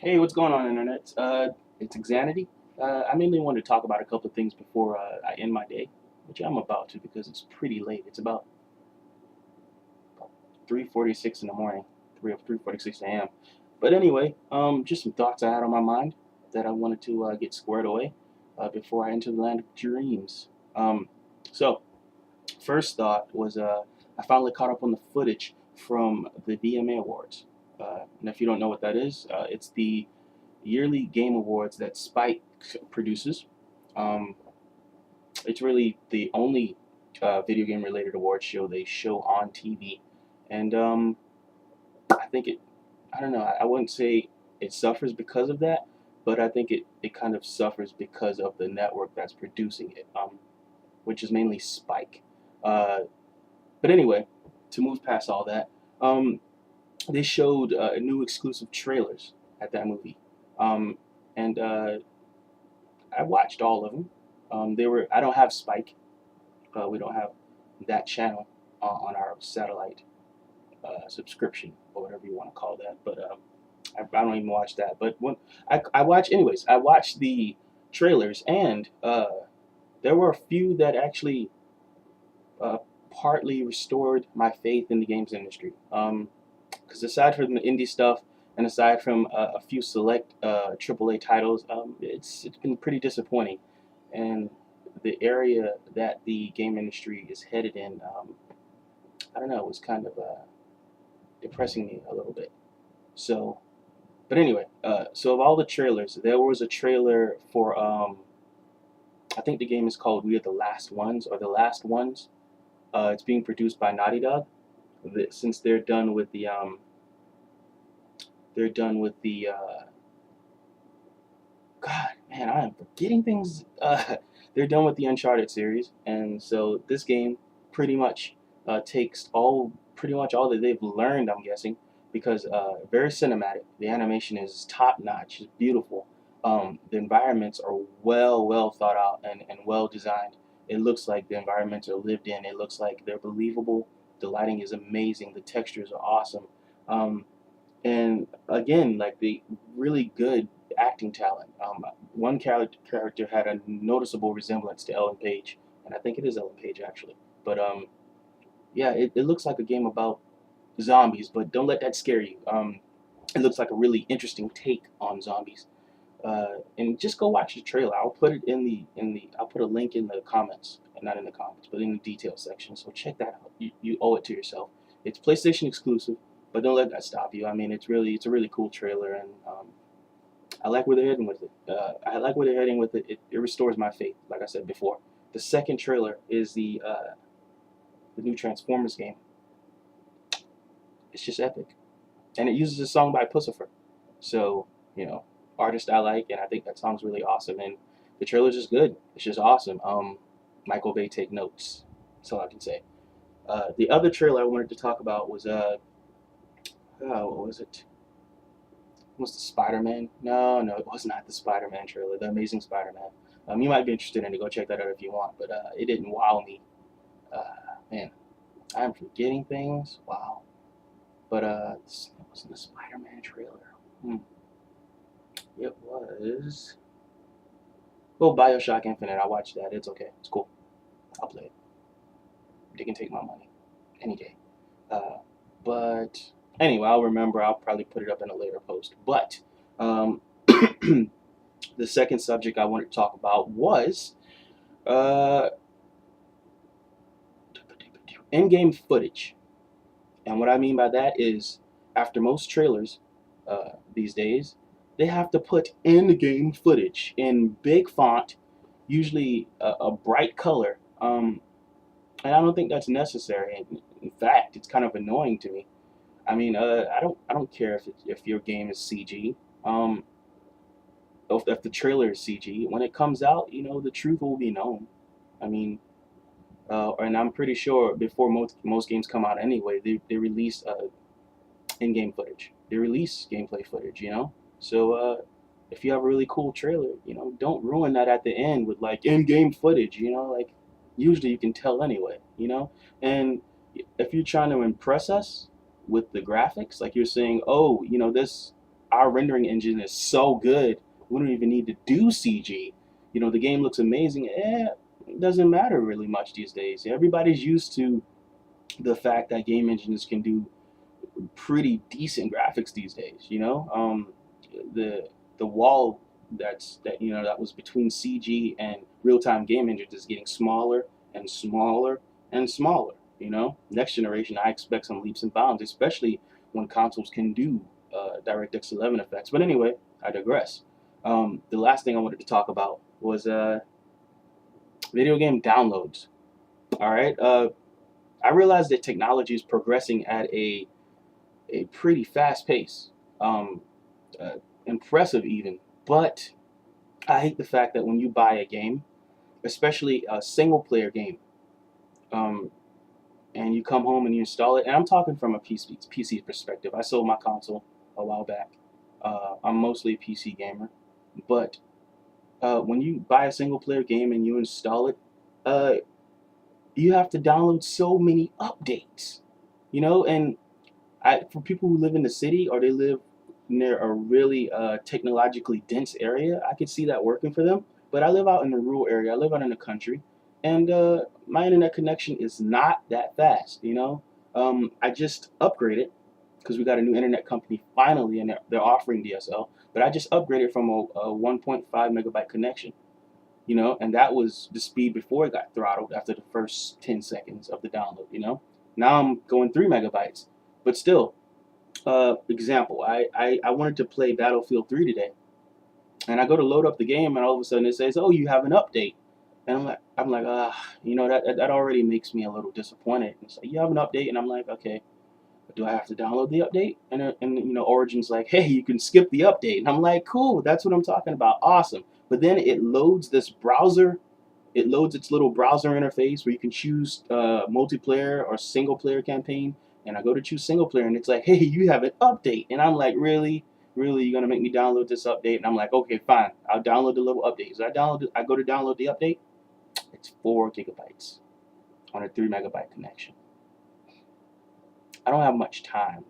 Hey, what's going on, internet? It's Xanity. I mainly wanted to talk about a couple of things before I end my day, which I'm about to because it's pretty late. It's about 3:46 in the morning, 3:46 a.m. But anyway, just some thoughts I had on my mind that I wanted to get squared away before I enter the land of dreams. So, first thought was I finally caught up on the footage from the VMA Awards. And if you don't know what that is, it's the yearly game awards that Spike produces. Um, it's really the only video game related award show they show on TV, and I think it. I don't know. I wouldn't say it suffers because of that, but I think it kind of suffers because of the network that's producing it, which is mainly Spike. Uh, but anyway, to move past all that, um, they showed new exclusive trailers at that movie. Um, and I watched all of them. They were. I don't have Spike. We don't have that channel on our satellite subscription or whatever you want to call that. But I don't even watch that. But when I watch, anyways, I watched the trailers, and there were a few that actually uh, partly restored my faith in the games industry. Because aside from the indie stuff and aside from a few select AAA titles, it's been pretty disappointing. And the area that the game industry is headed in, I don't know, it was kind of depressing me a little bit. So, but anyway, so of all the trailers, there was a trailer for I think the game is called We Are the Last Ones or The Last Ones. It's being produced by Naughty Dog. Since they're done with the God, man, I am forgetting things. They're done with the Uncharted series, and so this game pretty much takes pretty much all that they've learned. I'm guessing because very cinematic. The animation is top notch. It's beautiful. The environments are well thought out and well designed. It looks like the environments are lived in. It looks like they're believable. The lighting is amazing. The textures are awesome. Um, and again, like the really good acting talent. One character had a noticeable resemblance to Ellen Page, and I think it is Ellen Page actually. But yeah, it looks like a game about zombies, but don't let that scare you. It looks like a really interesting take on zombies. And just go watch the trailer. I'll put it I'll put a link in the comments, not in the comments, but in the details section. So check that out. You owe it to yourself. It's PlayStation exclusive, but don't let that stop you. I mean, it's a really cool trailer, and I like where they're heading with it. I like where they're heading with it. It restores my faith, like I said before. The second trailer is the new Transformers game. It's just epic, and it uses a song by Pussifer. So you know, artist I like, and I think that song's really awesome. And the trailer's just good. It's just awesome. Michael Bay, take notes. That's all I can say. The other trailer I wanted to talk about was what was it? Was the Spider-Man? No, it was not the Spider-Man trailer. The Amazing Spider-Man. You might be interested in it. Go check that out if you want. But it didn't wow me. Man, I'm forgetting things. Wow. But it wasn't the Spider-Man trailer. It was. Well, Bioshock Infinite. I watched that. It's okay. It's cool. I'll play it. They can take my money any day. Uh, but anyway, I'll remember. I'll probably put it up in a later post. But um, the second subject I wanted to talk about was uh, in-game footage. And what I mean by that is, after most trailers these days, they have to put in-game footage in big font, usually a bright color. And I don't think that's necessary. In fact, it's kind of annoying to me. I mean, I don't care if your game is CG. Um, if the trailer is CG, when it comes out, the truth will be known. I mean, and I'm pretty sure before most games come out anyway, they release in-game footage. They release gameplay footage. So if you have a really cool trailer, don't ruin that at the end with like in-game footage. Like usually you can tell anyway. And if you're trying to impress us with the graphics, like you're saying, oh, this. our rendering engine is so good, we don't even need to do CG. You know, the game looks amazing. It doesn't matter really much these days. Everybody's used to the fact that game engines can do pretty decent graphics these days. You know, the wall that was between CG and real time game engines is getting smaller and smaller and smaller. You know, next generation I expect some leaps and bounds, especially when consoles can do DirectX 11 effects. But anyway, I digress. The last thing I wanted to talk about was video game downloads. All right. I realize that technology is progressing at a pretty fast pace, um, uh, impressive even. But I hate the fact that when you buy a game, especially a single player game, um, and you come home and you install it, and I'm talking from a PC perspective. I sold my console a while back. I'm mostly a PC gamer, but when you buy a single player game and you install it, uh, you have to download so many updates, you know, and for people who live in the city or they live near a really technologically dense area, I could see that working for them. But I live out in a rural area. I live out in the country, and my internet connection is not that fast. You know, I just upgraded because we got a new internet company finally, and they're offering DSL. But I just upgraded from a 1.5 megabyte connection. You know, and that was the speed before it got throttled after the first 10 seconds of the download. You know, now I'm going 3 megabytes, but still example, I wanted to play Battlefield 3 today, and I go to load up the game, and all of a sudden it says, "Oh, you have an update," and I'm like, you know, that already makes me a little disappointed. It's like, you have an update, and I'm like, okay, do I have to download the update? And you know, Origin's like, hey, you can skip the update, and I'm like, cool, that's what I'm talking about, awesome. But then it loads this browser. It loads its little browser interface where you can choose multiplayer or single player campaign. And I go to choose single player, and it's like, hey, you have an update. And I'm like, really? Really? You're going to make me download this update? And I'm like, okay, fine. I'll download the little update. So I go to download the update. It's 4 gigabytes on a 3 megabyte connection. I don't have much time,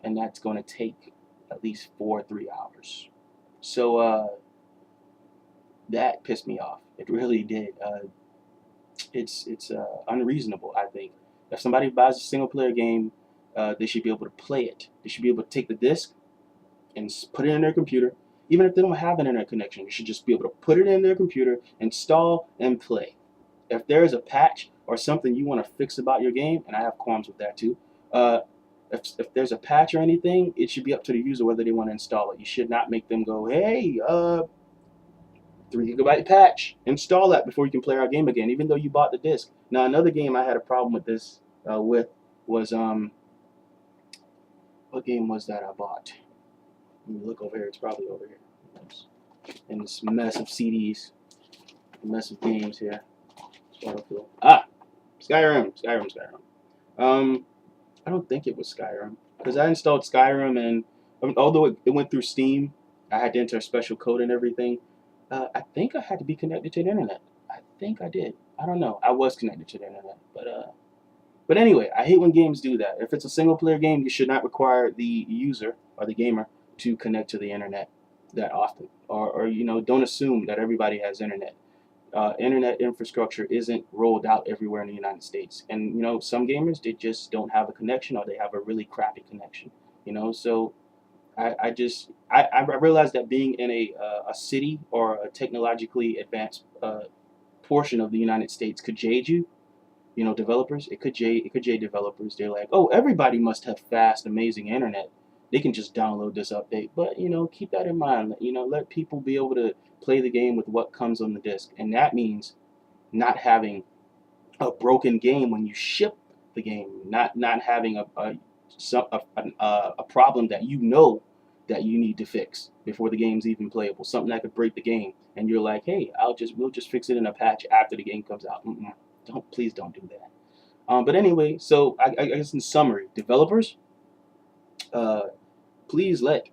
and that's going to take at least 3 hours. So that pissed me off. It really did. It's unreasonable. I think if somebody buys a single player game, they should be able to play it. They should be able to take the disc and put it in their computer. Even if they don't have an internet connection, they should just be able to put it in their computer, install, and play. If there is a patch or something you want to fix about your game, and I have qualms with that too, uh, if there's a patch or anything, it should be up to the user whether they want to install it. You should not make them go, hey, 3 gigabyte patch. Install that before you can play our game again, even though you bought the disc. Now, another game I had a problem with this with was what game was that I bought? Let me look over here. It's probably over here. In this mess of CDs, mess of games here. Skyrim. I don't think it was Skyrim because I installed Skyrim, and although it went through Steam, I had to enter a special code and everything. I think I had to be connected to the internet. I think I did. I don't know. I was connected to the internet, but anyway, I hate when games do that. If it's a single player game, you should not require the user or the gamer to connect to the internet that often, or you know, don't assume that everybody has internet. Internet infrastructure isn't rolled out everywhere in the United States, and you know, some gamers, they just don't have a connection, or they have a really crappy connection. You know, so I realized that being in a city or a technologically advanced portion of the United States could jade you. You know, developers. It could jade developers. They're like, oh, everybody must have fast, amazing internet. They can just download this update. But you know, keep that in mind. You know, let people be able to play the game with what comes on the disc, and that means not having a broken game when you ship the game, not having a problem that you know that you need to fix before the game's even playable. Something that could break the game, and you're like, hey, we'll just fix it in a patch after the game comes out. Please don't do that. But anyway, so I guess in summary, developers, uh, please let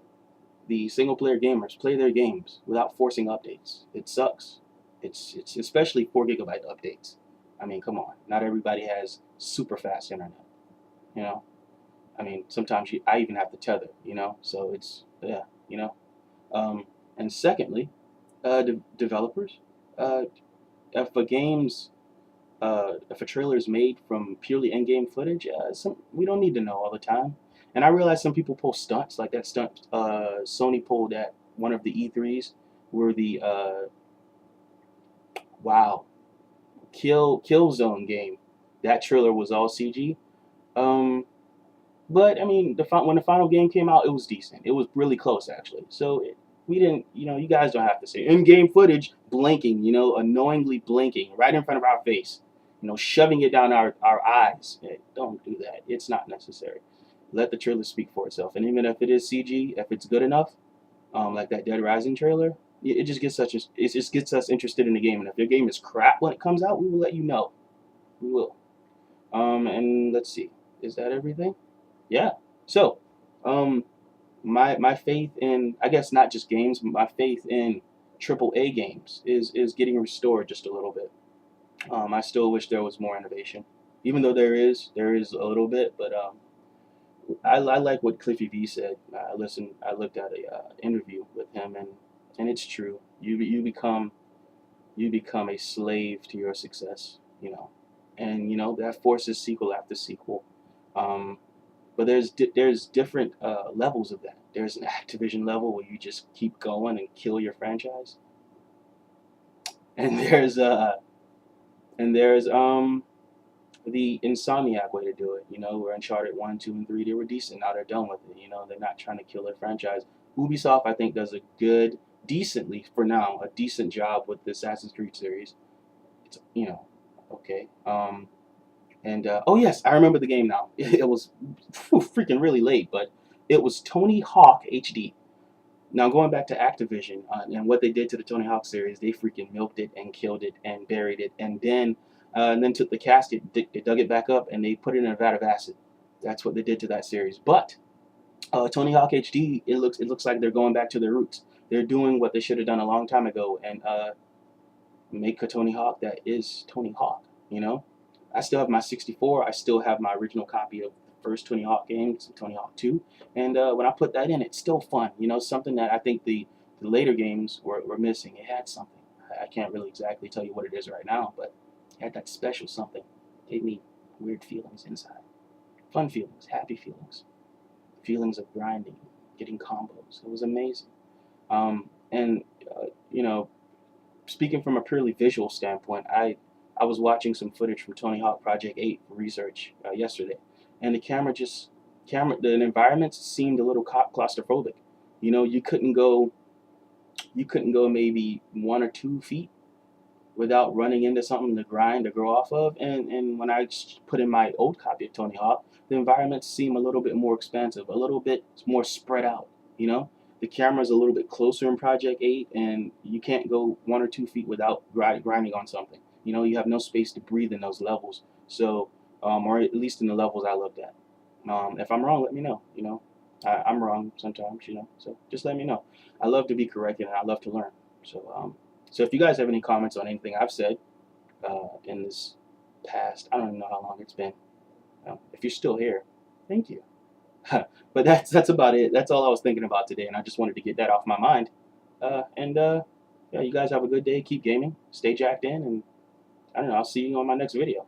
the single player gamers play their games without forcing updates. It sucks. It's especially 4 gigabyte updates. I mean, come on. Not everybody has super fast internet. You know. I mean, sometimes I even have to tether. You know. So it's yeah. you know. And secondly, developers, uh, if a game's if a trailer is made from purely in-game footage, we don't need to know all the time. And I realize some people pull stunts, like that stunt Sony pulled at one of the E3s, where the wow, Killzone game, that trailer was all CG. Um, but I mean, when the final game came out, it was decent. It was really close actually. So we didn't, you guys don't have to say in-game footage blinking, annoyingly blinking right in front of our face, shoving it down our eyes. Don't do that. It's not necessary. Let the trailer speak for itself. And even if it is CG, if it's good enough, like that Dead Rising trailer, it just gets us interested in the game. And if your game is crap when it comes out, we will let you know. We will. And let's see, is that everything? Yeah. So, um, my faith in, I guess not just games, but my faith in AAA games is getting restored just a little bit. I still wish there was more innovation, even though there is a little bit. But I like what Cliffy V said. I looked at a interview with him, and it's true. You become a slave to your success, and that forces sequel after sequel. Um, but there's different levels of that. There's an Activision level where you just keep going and kill your franchise, and there's the Insomniac way to do it. Where Uncharted 1, 2, and 3, they were decent. Now they're done with it. They're not trying to kill their franchise. Ubisoft, I think, does decently for now, a decent job with the Assassin's Creed series. It's okay. And oh yes, I remember the game now. It was freaking really late, but it was Tony Hawk HD. Now going back to Activision and what they did to the Tony Hawk series, they freaking milked it and killed it and buried it, and then took the casket, they dug it back up, and they put it in a vat of acid. That's what they did to that series. But Tony Hawk HD, it looks like they're going back to their roots. They're doing what they should have done a long time ago, and make a Tony Hawk that is Tony Hawk. I still have my 64. I still have my original copy of the first Tony Hawk game, Tony Hawk 2. And when I put that in, it's still fun. Something that I think the later games were missing. It had something. I can't really exactly tell you what it is right now, but it had that special something. It gave me weird feelings inside. Fun feelings, happy feelings of grinding, getting combos. It was amazing. And, speaking from a purely visual standpoint, I was watching some footage from Tony Hawk Project 8 for research yesterday, and the environments seemed a little claustrophobic. You couldn't go maybe 1 or 2 feet without running into something to grind or go off of. And when I put in my old copy of Tony Hawk, the environments seem a little bit more expansive, a little bit more spread out. The camera's a little bit closer in Project 8, and you can't go 1 or 2 feet without grinding on something. You have no space to breathe in those levels. So, or at least in the levels I looked at. If I'm wrong, let me know. I'm wrong sometimes. So just let me know. I love to be corrected, and I love to learn. So if you guys have any comments on anything I've said in this past, I don't even know how long it's been. If you're still here, thank you. But that's about it. That's all I was thinking about today, and I just wanted to get that off my mind. Yeah, you guys have a good day. Keep gaming. Stay jacked in, and I don't know. I'll see you on my next video.